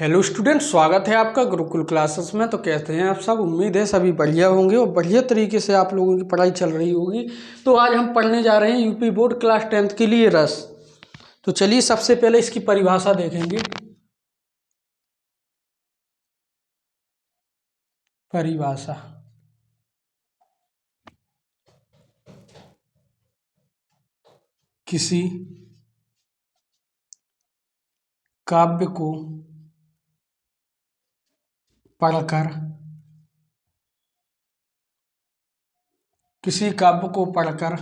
Hello student, स्वागत है आपका गुरुकुल क्लासेस में। तो कहते हैं आप सब, उम्मीद है सभी बढ़िया होंगे और बढ़िया तरीके से आप लोगों की पढ़ाई चल रही होगी। तो आज हम पढ़ने जा रहे हैं यूपी बोर्ड क्लास 10th के लिए रस। तो चलिए सबसे पहले इसकी परिभाषा देखेंगे। परिभाषा किसी काव्य को पढ़कर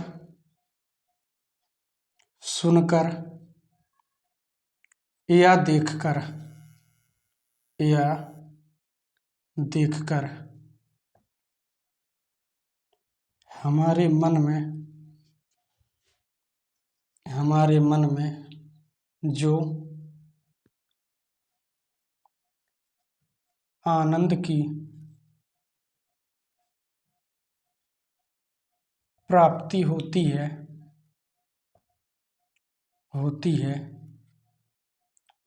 सुनकर या देखकर हमारे मन में जो आनंद की प्राप्ति होती है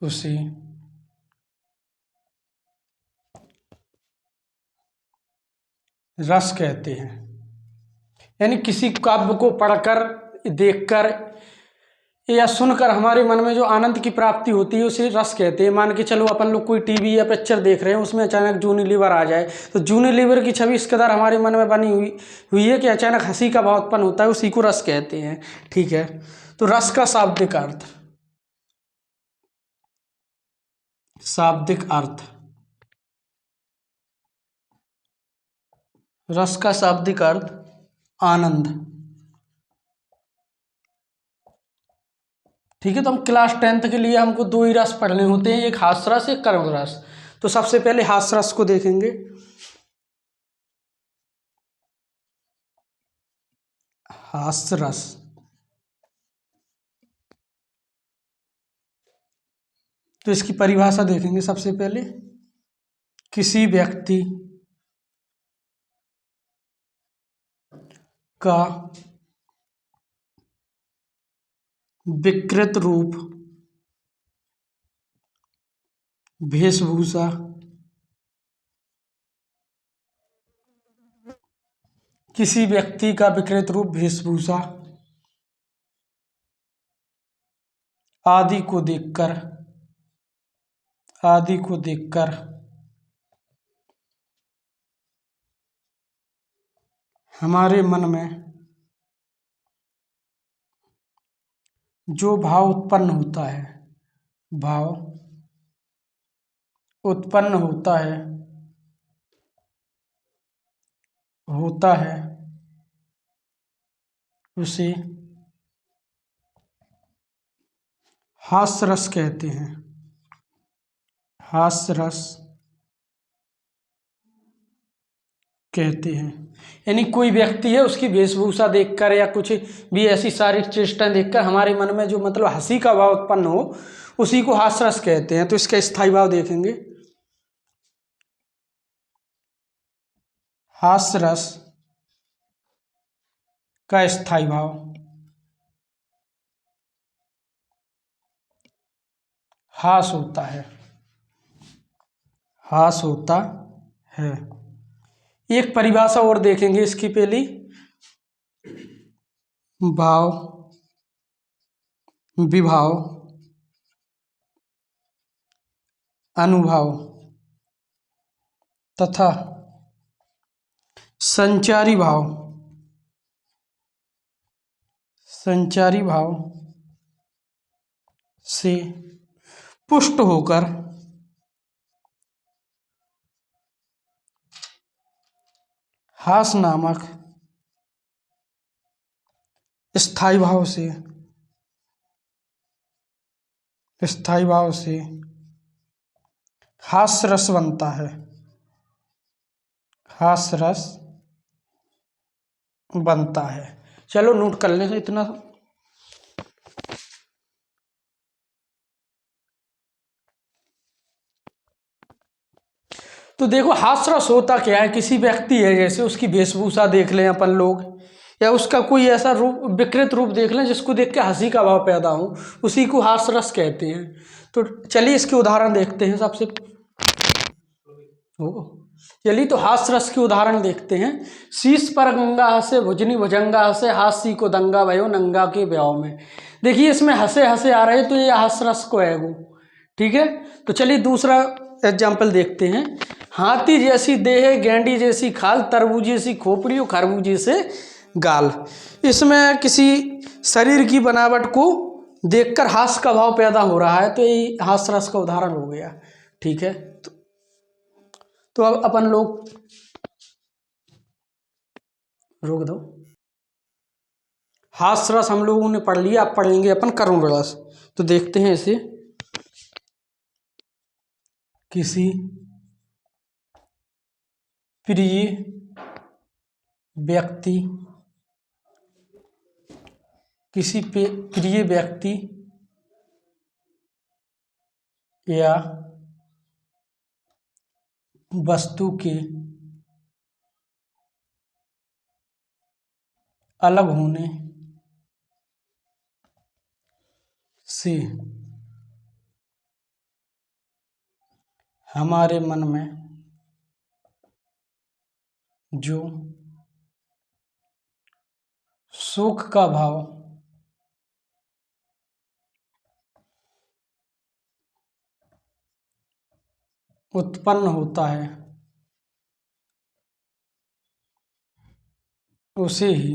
उसे रस कहते हैं। यानी किसी काव्य को पढ़कर, देखकर या सुनकर हमारे मन में जो आनंद की प्राप्ति होती है उसे रस कहते हैं। मान के चलो अपन लोग कोई टीवी या पिक्चर देख रहे हैं, उसमें अचानक यूनिलीवर आ जाए तो यूनिलीवर की छवि इस कदर हमारे मन में बनी हुई है कि अचानक हंसी का भाव उत्पन्न होता है, उसी को रस कहते हैं। ठीक है, तो रस का शाब्दिक अर्थ रस का शाब्दिक अर्थ आनंद। ठीक है, तो हम क्लास 10th के लिए हमको दो ही रस पढ़ने होते हैं, एक हास्य रस, एक कर्म रस। तो सबसे पहले हास्य रस को देखेंगे। हास्य रस तो इसकी परिभाषा देखेंगे सबसे पहले। किसी व्यक्ति का विकृत रूप, वेशभूषा, किसी व्यक्ति का विकृत रूप, वेशभूषा आदि को देखकर हमारे मन में जो भाव उत्पन्न होता है उसे हास्य रस कहते हैं। यानी कोई व्यक्ति है, उसकी वेशभूषा देखकर या कुछ भी ऐसी शारीरिक चेष्टाएं देखकर हमारे मन में जो मतलब हंसी का भाव उत्पन्न हो, उसी को हास्य रस कहते हैं। तो इसका स्थायी भाव देखेंगे। हास्य रस का स्थायी भाव हास होता है। एक परिभाषा और देखेंगे इसकी। पहली, भाव, विभाव, अनुभाव तथा संचारी भाव से पुष्ट होकर हास नामक स्थायी भाव से हास्य रस बनता है। चलो नोट कर लें इतना। तो देखो, हास्य रस होता क्या है। किसी व्यक्ति है, जैसे उसकी वेशभूषा देख लें अपन लोग, या उसका कोई ऐसा रूप, विकृत रूप देख लें जिसको देख के हंसी का भाव पैदा हो, उसी को हास्य रस कहते हैं। तो चलिए इसके उदाहरण देखते हैं। सबसे चलिए तो हास्य रस के उदाहरण देखते हैं। शीश पर गंगा हंसे भुजनी भुजंगा हंसे, हास्य को दंगा भयो नंगा के ब्याह में। देखिए इसमें हंसे हंसे आ रहे, तो ये हास्य रस को है वो, ठीक है। तो चलिए दूसरा एग्जाम्पल देखते हैं। हाथी जैसी देह गेंडी जैसी खाल, तरबूज जैसी खोपड़ी और खरबूजे से गाल। इसमें किसी शरीर की बनावट को देखकर हास्य का भाव पैदा हो रहा है, तो ये हास्य रस का उदाहरण हो गया, ठीक है। तो अब अपन लोग रोक दो। हास्य रस हम लोगों ने पढ़ लिया, अब पढ़ेंगे अपन करुण रस। तो देखते हैं इसे। किसी प्रिय व्यक्ति, किसी प्रिय व्यक्ति या वस्तु के अलग होने से हमारे मन में जो शोक का भाव उत्पन्न होता है, उसे ही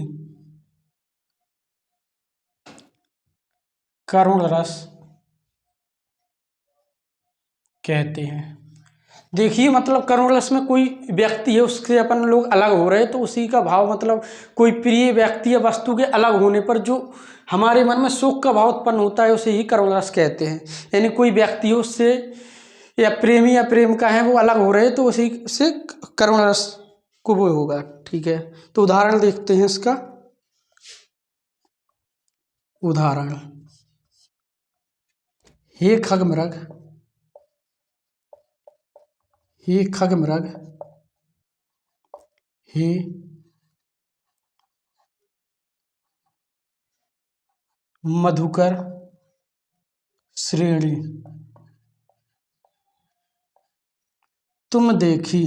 करुण रस कहते हैं। देखिए मतलब करुण रस में कोई व्यक्ति है, उससे अपन लोग अलग हो रहे, तो उसी का भाव मतलब कोई प्रिय व्यक्ति या वस्तु के अलग होने पर जो हमारे मन में शोक का भाव उत्पन्न होता है, उसे ही करुण रस कहते हैं। यानी कोई व्यक्ति है, उससे या प्रेमी या प्रेम का है, वो अलग हो रहे, तो उसी से करुण रस को वो होगा, ठीक है। तो उदाहरण देखते हैं इसका। उदाहरण, हे खगमृग, हे खगमृग, हे मधुकर श्रेणी, तुम देखी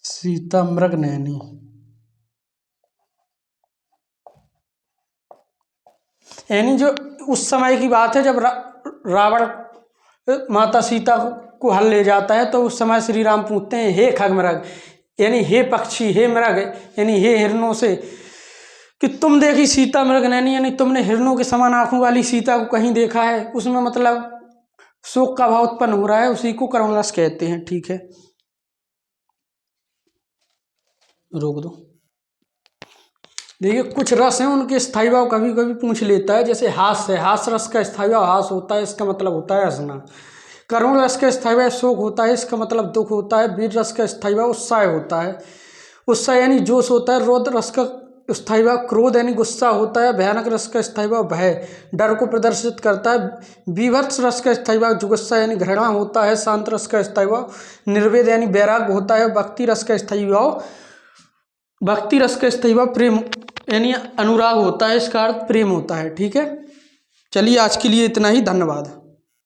सीता मृग नैनी। यानी जो उस समय की बात है जब रावण माता सीता को हल ले जाता है, तो उस समय श्री राम पूछते हैं हे खगमृग, यानी हे पक्षी, हे मृग, यानी हे हिरणों से, कि तुम देखी सीता मृग नैनी, यानी तुमने हिरणों के समान आंखों वाली सीता को कहीं देखा है। उसमें मतलब शोक का भाव उत्पन्न हो रहा है, उसी को करुण रस कहते हैं, ठीक है। रोक दो। देखिए कुछ रस हैं, उनके स्थायी भाव कभी कभी पूछ लेता है। जैसे हास्य है, हास्य रस का स्थायी भाव हास होता है, इसका मतलब होता है हंसना। करुण रस का स्थायी भाव शोक होता है, इसका मतलब दुख होता है। वीर रस का स्थायी भाव उत्साह होता है, उत्साह यानी जोश होता है। रौद्र रस का स्थायी भाव क्रोध यानी गुस्सा होता है। भयानक रस का स्थायी भाव भय, डर को प्रदर्शित करता है। बीभत्स रस का स्थायी भाव जुगुस्सा यानी घृणा होता है। शांत रस का स्थायी भाव निर्वेद यानी वैराग्य होता है। भक्ति रस का स्थायी भाव प्रेम यानी अनुराग होता है, इसका अर्थ प्रेम होता है, ठीक है। चलिए आज के लिए इतना ही, धन्यवाद।